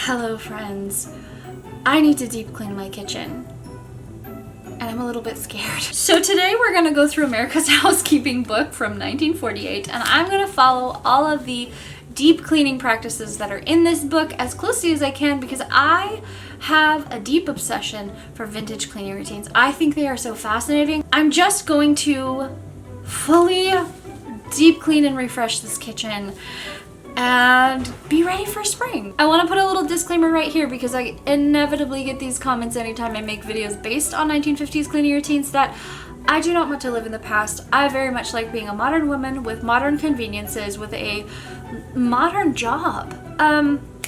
Hello friends, I need to deep clean my kitchen and I'm a little bit scared. So today we're gonna go through America's Housekeeping book from 1948 and I'm gonna follow all of the deep cleaning practices that are in this book as closely as I can because I have a deep obsession for vintage cleaning routines. I think they are so fascinating. I'm just going to fully deep clean and refresh this kitchen and be ready for spring. I want to put a little disclaimer right here because I inevitably get these comments anytime I make videos based on 1950s cleaning routines that I do not want to live in the past. I very much like being a modern woman with modern conveniences with a modern job.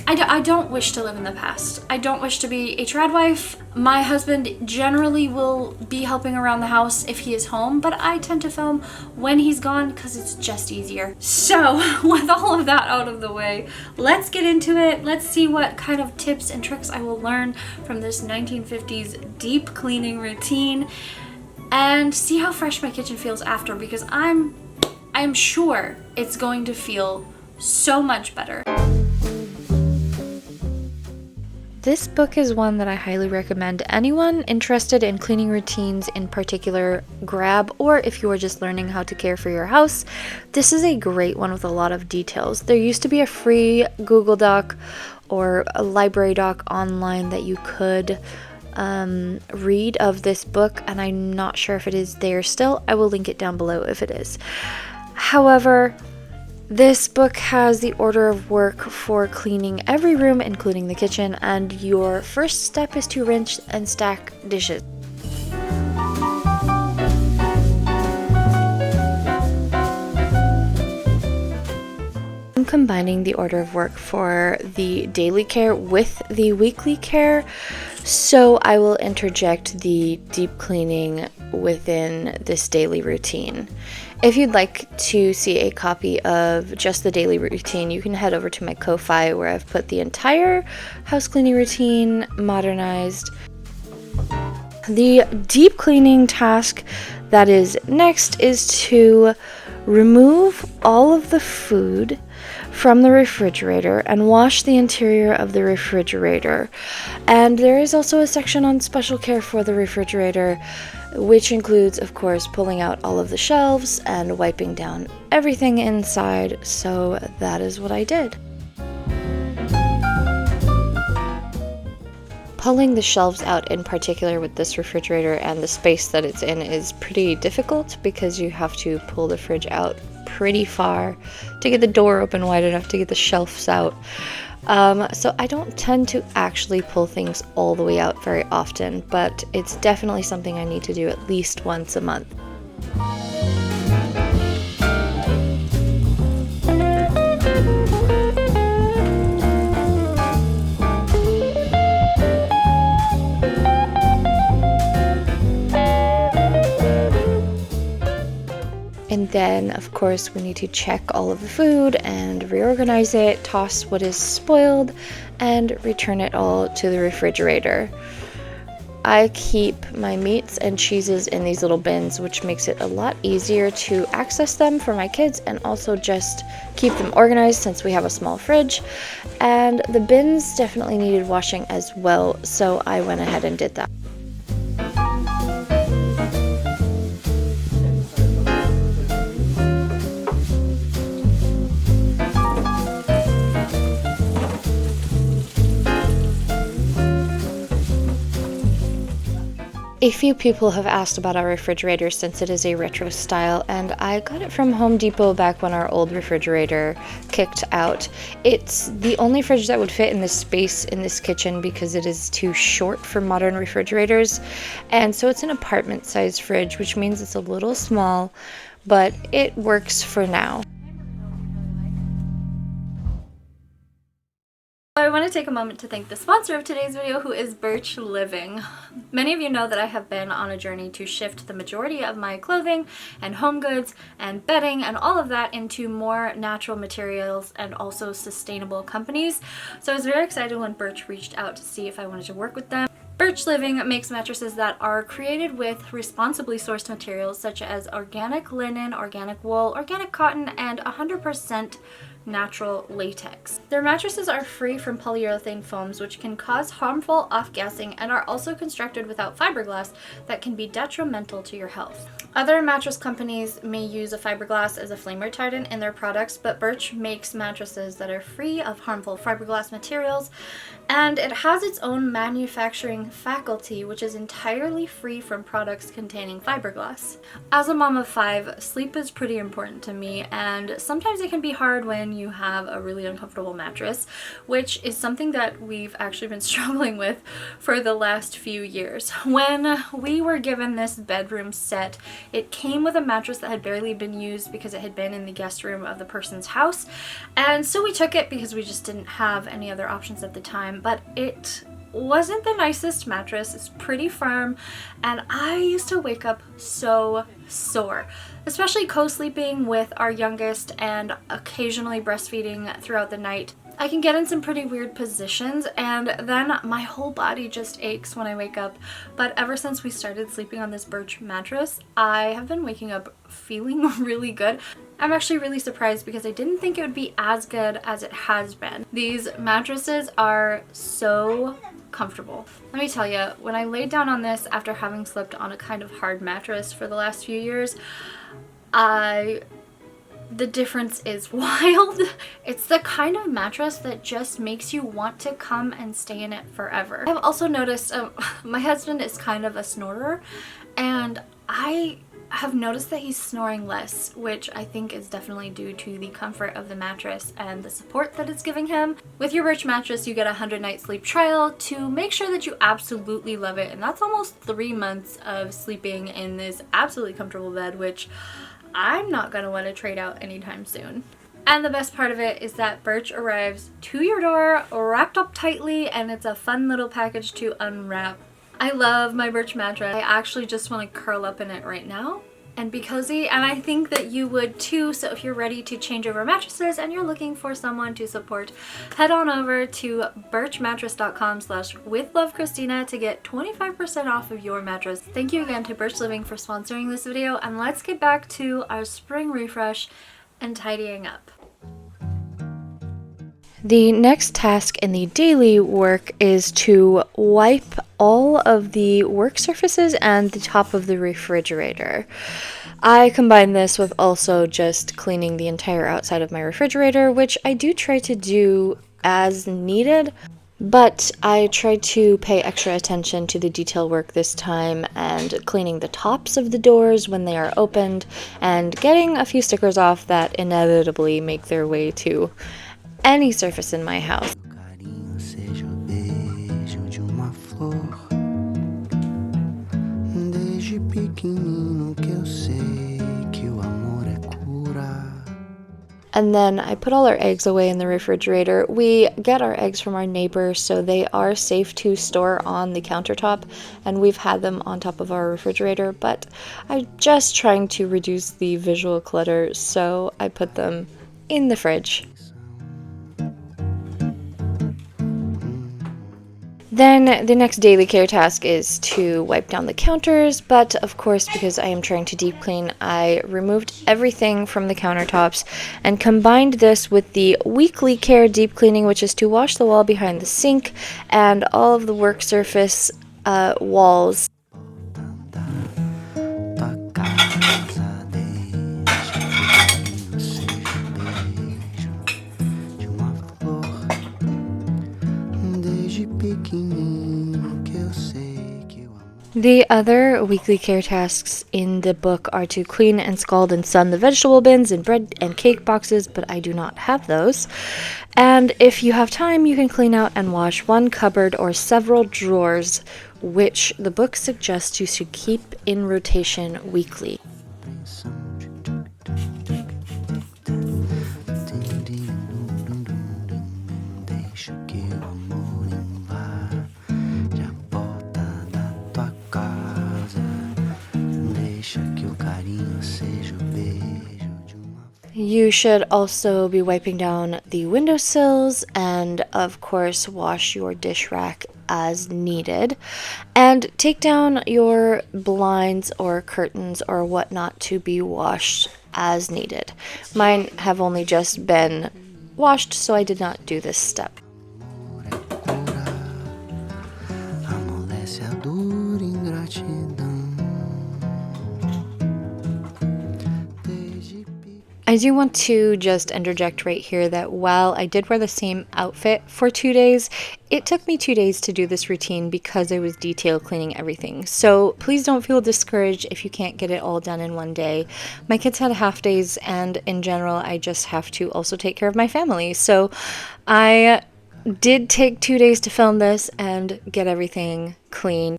I don't wish to live in the past. I don't wish to be a trad wife. My husband generally will be helping around the house if he is home, but I tend to film when he's gone because it's just easier. So with all of that out of the way, let's get into it. Let's see what kind of tips and tricks I will learn from this 1950s deep cleaning routine and see how fresh my kitchen feels after because I'm sure it's going to feel so much better. This book is one that I highly recommend anyone interested in cleaning routines in particular grab, or if you are just learning how to care for your house. This is a great one with a lot of details. There used to be a free Google Doc or a library doc online that you could read of this book, and I'm not sure if it is there still. I will link it down below if it is. However, this book has the order of work for cleaning every room, including the kitchen, and your first step is to rinse and stack dishes. I'm combining the order of work for the daily care with the weekly care, so I will interject the deep cleaning within this daily routine. If you'd like to see a copy of just the daily routine, you can head over to my Ko-Fi where I've put the entire house cleaning routine modernized. The deep cleaning task that is next is to remove all of the food from the refrigerator and wash the interior of the refrigerator. And there is also a section on special care for the refrigerator, which includes, of course, pulling out all of the shelves and wiping down everything inside. So that is what I did. Pulling the shelves out in particular with this refrigerator and the space that it's in is pretty difficult because you have to pull the fridge out pretty far to get the door open wide enough to get the shelves out. So I don't tend to actually pull things all the way out very often, but it's definitely something I need to do at least once a month. And then, of course, we need to check all of the food and reorganize it, toss what is spoiled, and return it all to the refrigerator. I keep my meats and cheeses in these little bins, which makes it a lot easier to access them for my kids and also just keep them organized since we have a small fridge. And the bins definitely needed washing as well, so I went ahead and did that. A few people have asked about our refrigerator since it is a retro style, and I got it from Home Depot back when our old refrigerator kicked out. It's the only fridge that would fit in this space in this kitchen because it is too short for modern refrigerators, and so it's an apartment size fridge, which means it's a little small, but it works for now. I want to take a moment to thank the sponsor of today's video, who is Birch Living. Many of you know that I have been on a journey to shift the majority of my clothing and home goods and bedding and all of that into more natural materials and also sustainable companies. So I was very excited when Birch reached out to see if I wanted to work with them. Birch Living makes mattresses that are created with responsibly sourced materials such as organic linen, organic wool, organic cotton, and 100% natural latex. Their mattresses are free from polyurethane foams, which can cause harmful off-gassing, and are also constructed without fiberglass that can be detrimental to your health. Other mattress companies may use a fiberglass as a flame retardant in their products, but Birch makes mattresses that are free of harmful fiberglass materials, and it has its own manufacturing faculty, which is entirely free from products containing fiberglass. As a mom of 5, sleep is pretty important to me, and sometimes it can be hard when you have a really uncomfortable mattress, which is something that we've actually been struggling with for the last few years. When we were given this bedroom set, it came with a mattress that had barely been used because it had been in the guest room of the person's house, and so we took it because we just didn't have any other options at the time. But it wasn't the nicest mattress. It's pretty firm, and I used to wake up so sore, especially co-sleeping with our youngest and occasionally breastfeeding throughout the night. I can get in some pretty weird positions, and then my whole body just aches when I wake up. But ever since we started sleeping on this Birch mattress, I have been waking up feeling really good. I'm actually really surprised because I didn't think it would be as good as it has been. These mattresses are so comfortable. Let me tell you, when I laid down on this after having slept on a kind of hard mattress for the last few years, the difference is wild. It's the kind of mattress that just makes you want to come and stay in it forever. I've also noticed my husband is kind of a snorer, and I have noticed that he's snoring less, which I think is definitely due to the comfort of the mattress and the support that it's giving him. With your Birch mattress, you get a 100-night sleep trial to make sure that you absolutely love it, and that's almost 3 months of sleeping in this absolutely comfortable bed, which I'm not gonna want to trade out anytime soon. And the best part of it is that Birch arrives to your door wrapped up tightly, and it's a fun little package to unwrap. I love my Birch mattress. I actually just want to curl up in it right now and be cozy, and I think that you would too. So if you're ready to change over mattresses and you're looking for someone to support, head on over to birchmattress.com/withlovekristina to get 25% off of your mattress. Thank you again to Birch Living for sponsoring this video, and let's get back to our spring refresh and tidying up. The next task in the daily work is to wipe all of the work surfaces and the top of the refrigerator. I combine this with also just cleaning the entire outside of my refrigerator, which I do try to do as needed, but I try to pay extra attention to the detail work this time and cleaning the tops of the doors when they are opened and getting a few stickers off that inevitably make their way to any surface in my house. And then I put all our eggs away in the refrigerator. We get our eggs from our neighbor, so they are safe to store on the countertop, and we've had them on top of our refrigerator, but I'm just trying to reduce the visual clutter, so I put them in the fridge. Then the next daily care task is to wipe down the counters, but of course, because I am trying to deep clean, I removed everything from the countertops and combined this with the weekly care deep cleaning, which is to wash the wall behind the sink and all of the work surface walls. The other weekly care tasks in the book are to clean and scald and sun the vegetable bins and bread and cake boxes, but I do not have those. And if you have time, you can clean out and wash one cupboard or several drawers, which the book suggests you should keep in rotation weekly. You should also be wiping down the windowsills and, of course, wash your dish rack as needed. And take down your blinds or curtains or whatnot to be washed as needed. Mine have only just been washed, so I did not do this step. I do want to just interject right here that while I did wear the same outfit for 2 days, it took me 2 days to do this routine because I was detail cleaning everything. So please don't feel discouraged if you can't get it all done in one day. My kids had half days, and in general, I just have to also take care of my family. So I did take 2 days to film this and get everything clean.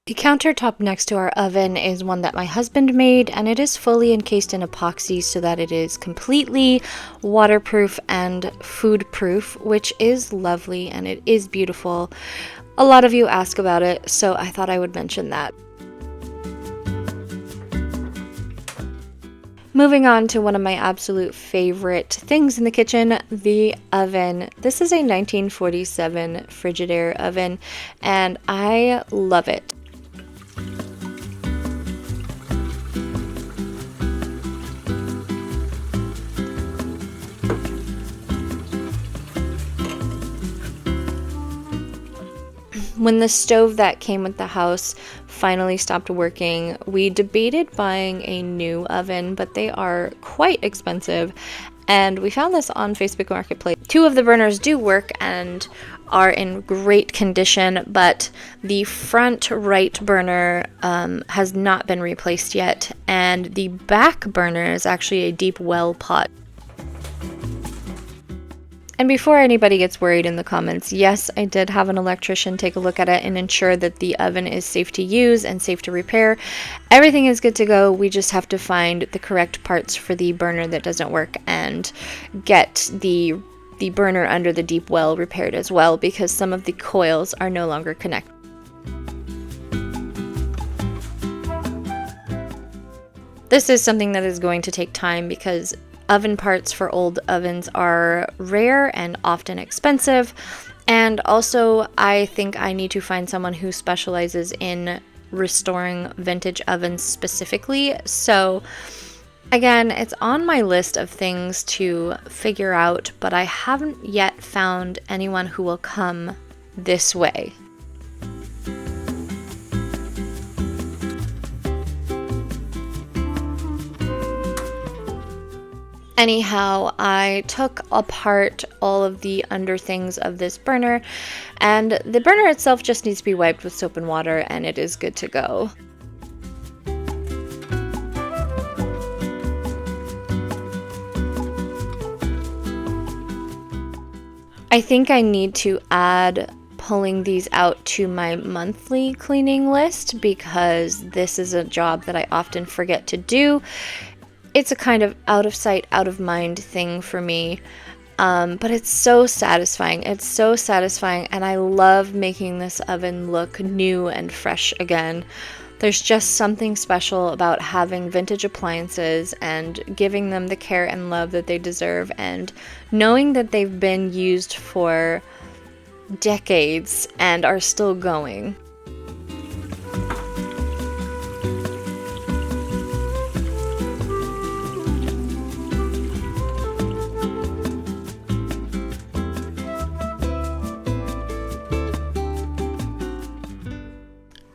The countertop next to our oven is one that my husband made, and it is fully encased in epoxy so that it is completely waterproof and food proof, which is lovely and it is beautiful. A lot of you ask about it, so I thought I would mention that. Moving on to one of my absolute favorite things in the kitchen, the oven. This is a 1947 Frigidaire oven, and I love it. When the stove that came with the house finally stopped working, we debated buying a new oven, but they are quite expensive, and we found this on Facebook Marketplace. 2 of the burners do work and are in great condition, but the front right burner has not been replaced yet, and the back burner is actually a deep well pot. And before anybody gets worried in the comments, yes, I did have an electrician take a look at it and ensure that the oven is safe to use and safe to repair. Everything is good to go. We just have to find the correct parts for the burner that doesn't work and get the burner under the deep well repaired as well, because some of the coils are no longer connected. This is something that is going to take time because oven parts for old ovens are rare and often expensive, and also I think I need to find someone who specializes in restoring vintage ovens specifically. So again, it's on my list of things to figure out, but I haven't yet found anyone who will come this way. Anyhow, I took apart all of the underthings of this burner, and the burner itself just needs to be wiped with soap and water, and it is good to go. I think I need to add pulling these out to my monthly cleaning list because this is a job that I often forget to do. It's a kind of out of sight, out of mind thing for me, but it's so satisfying. It's so satisfying, and I love making this oven look new and fresh again. There's just something special about having vintage appliances and giving them the care and love that they deserve, and knowing that they've been used for decades and are still going.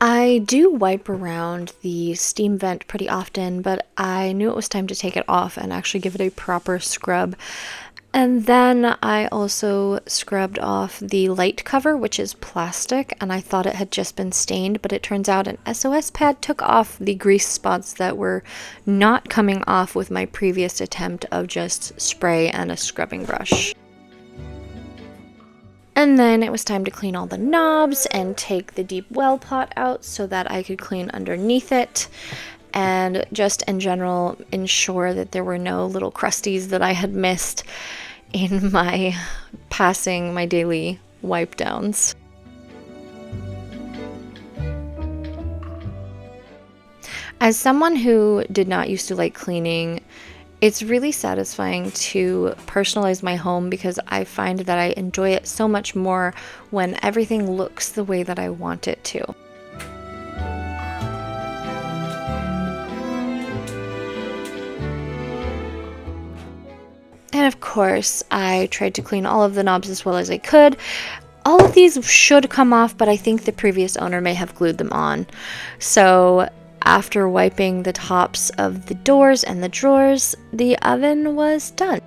I do wipe around the steam vent pretty often, but I knew it was time to take it off and actually give it a proper scrub. And then I also scrubbed off the light cover, which is plastic, and I thought it had just been stained, but it turns out an SOS pad took off the grease spots that were not coming off with my previous attempt of just spray and a scrubbing brush. And then it was time to clean all the knobs and take the deep well pot out so that I could clean underneath it, and just in general ensure that there were no little crusties that I had missed in my daily wipe downs. As someone who did not used to like cleaning, it's really satisfying to personalize my home because I find that I enjoy it so much more when everything looks the way that I want it to. And of course, I tried to clean all of the knobs as well as I could. All of these should come off, but I think the previous owner may have glued them on. So after wiping the tops of the doors and the drawers, the oven was done.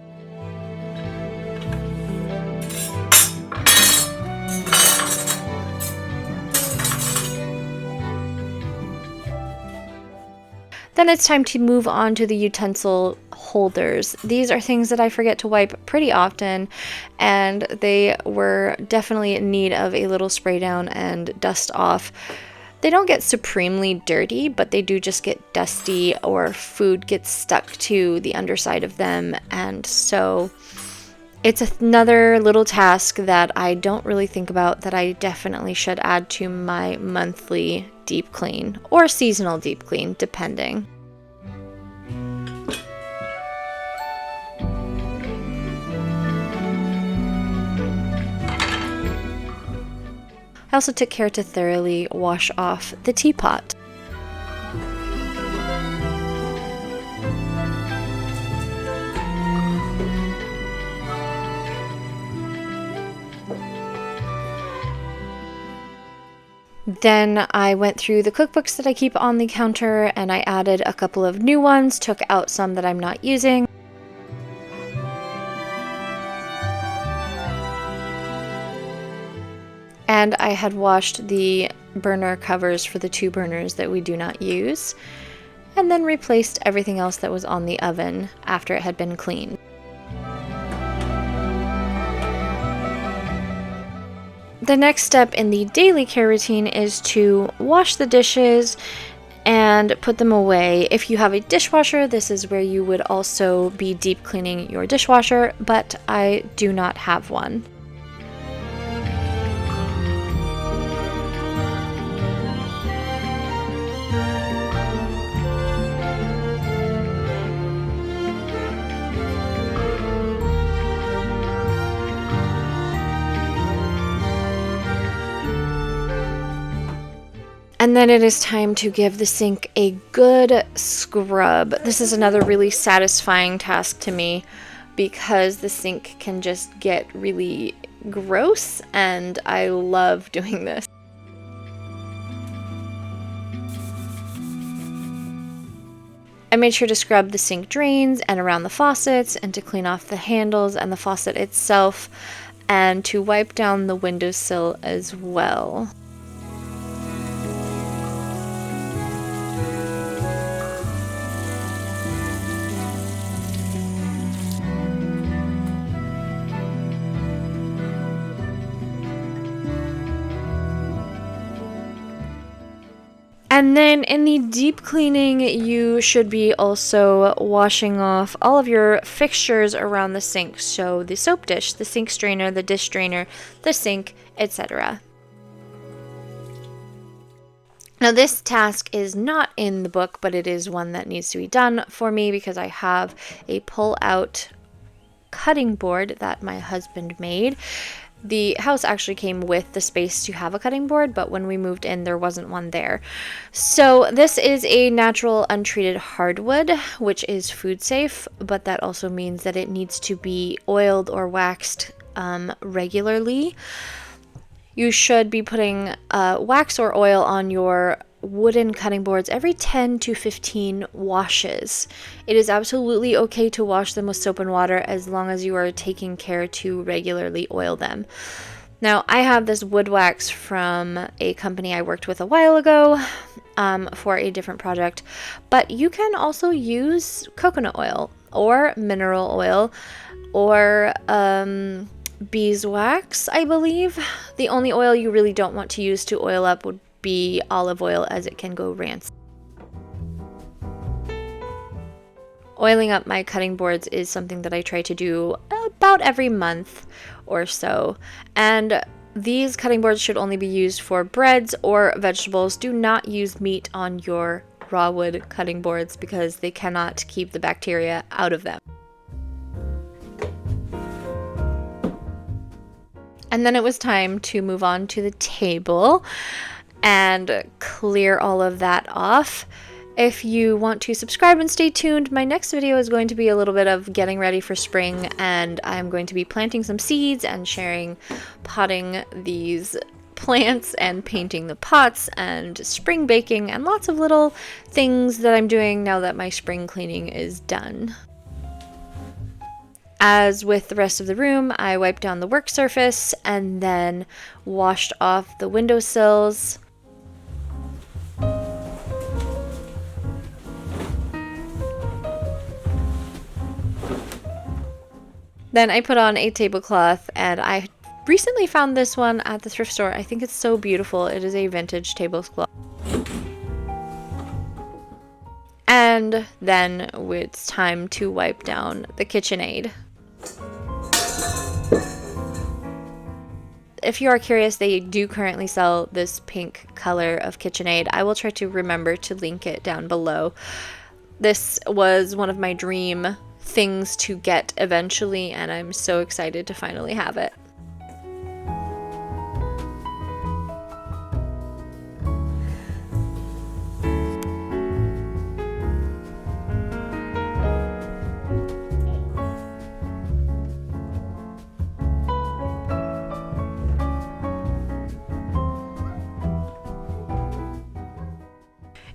Then it's time to move on to the utensil holders. These are things that I forget to wipe pretty often, and they were definitely in need of a little spray down and dust off. They don't get supremely dirty, but they do just get dusty, or food gets stuck to the underside of them, and so it's another little task that I don't really think about that I definitely should add to my monthly deep clean or seasonal deep clean, depending. I also took care to thoroughly wash off the teapot. Then I went through the cookbooks that I keep on the counter, and I added a couple of new ones, took out some that I'm not using. And I had washed the burner covers for the 2 burners that we do not use, and then replaced everything else that was on the oven after it had been cleaned. The next step in the daily care routine is to wash the dishes and put them away. If you have a dishwasher, this is where you would also be deep cleaning your dishwasher, but I do not have one. And then it is time to give the sink a good scrub. This is another really satisfying task to me because the sink can just get really gross, and I love doing this. I made sure to scrub the sink drains and around the faucets, and to clean off the handles and the faucet itself, and to wipe down the windowsill as well. And then in the deep cleaning, you should be also washing off all of your fixtures around the sink. So the soap dish, the sink strainer, the dish drainer, the sink, etc. Now this task is not in the book, but it is one that needs to be done for me because I have a pull-out cutting board that my husband made. The house actually came with the space to have a cutting board, but when we moved in, there wasn't one there. So this is a natural untreated hardwood, which is food safe, but that also means that it needs to be oiled or waxed regularly. You should be putting wax or oil on your wooden cutting boards every 10 to 15 washes. It is absolutely okay to wash them with soap and water as long as you are taking care to regularly oil them. Now, I have this wood wax from a company I worked with a while ago for a different project, but you can also use coconut oil or mineral oil or beeswax, I believe. The only oil you really don't want to use to oil up would be olive oil, as it can go rancid. Oiling up my cutting boards is something that I try to do about every month or so, and these cutting boards should only be used for breads or vegetables. Do not use meat on your raw wood cutting boards because they cannot keep the bacteria out of them. And then it was time to move on to the table and clear all of that off. If you want to subscribe and stay tuned, my next video is going to be a little bit of getting ready for spring, and I'm going to be planting some seeds and potting these plants and painting the pots and spring baking and lots of little things that I'm doing now that my spring cleaning is done. As with the rest of the room, I wiped down the work surface and then washed off the windowsills. Then I put on a tablecloth, and I recently found this one at the thrift store. I think it's so beautiful. It is a vintage tablecloth. And then it's time to wipe down the KitchenAid. If you are curious, they do currently sell this pink color of KitchenAid. I will try to remember to link it down below. This was one of my dream things to get eventually, and I'm so excited to finally have it.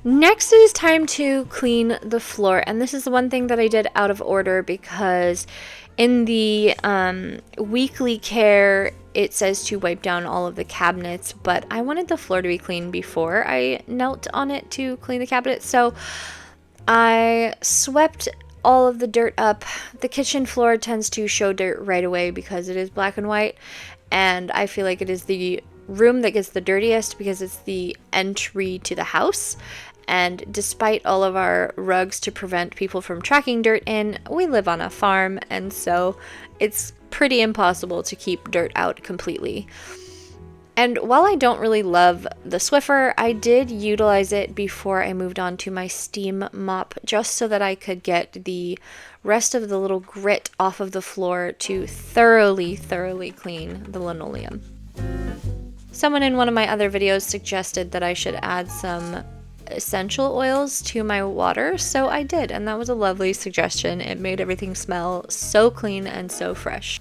Next, it is time to clean the floor, and this is the one thing that I did out of order because in the weekly care it says to wipe down all of the cabinets, but I wanted the floor to be clean before I knelt on it to clean the cabinets, so I swept all of the dirt up. The kitchen floor tends to show dirt right away because it is black and white, and I feel like it is the room that gets the dirtiest because it's the entry to the house. And despite all of our rugs to prevent people from tracking dirt in, we live on a farm, and so it's pretty impossible to keep dirt out completely. And while I don't really love the Swiffer, I did utilize it before I moved on to my steam mop, just so that I could get the rest of the little grit off of the floor to thoroughly clean the linoleum. Someone in one of my other videos suggested that I should add some essential oils to my water, so I did, and that was a lovely suggestion. It made everything smell so clean and so fresh.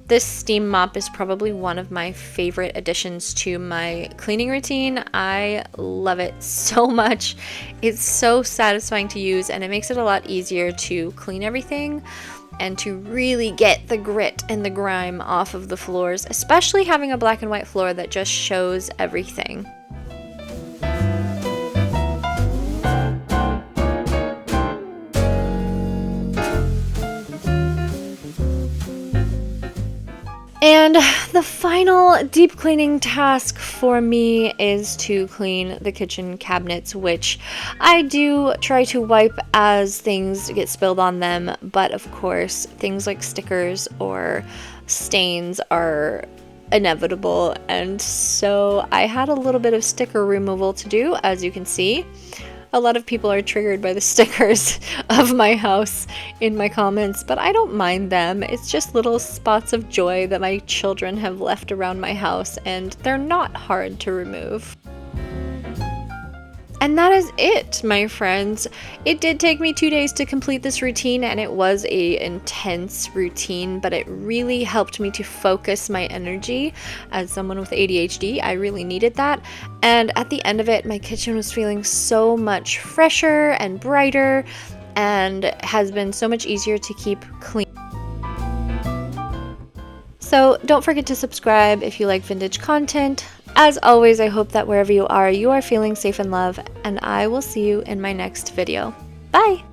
This steam mop is probably one of my favorite additions to my cleaning routine. I love it so much. It's so satisfying to use, and it makes it a lot easier to clean everything and to really get the grit and the grime off of the floors, especially having a black and white floor that just shows everything. And the final deep cleaning task for me is to clean the kitchen cabinets, which I do try to wipe as things get spilled on them, but of course things like stickers or stains are inevitable, and so I had a little bit of sticker removal to do, as you can see. A lot of people are triggered by the stickers of my house in my comments, but I don't mind them. It's just little spots of joy that my children have left around my house, and they're not hard to remove. And that is it, my friends. It did take me 2 days to complete this routine, and it was an intense routine, but it really helped me to focus my energy. As someone with ADHD, I really needed that. And at the end of it, my kitchen was feeling so much fresher and brighter, and has been so much easier to keep clean. So don't forget to subscribe if you like vintage content. As always, I hope that wherever you are feeling safe and loved, and I will see you in my next video. Bye!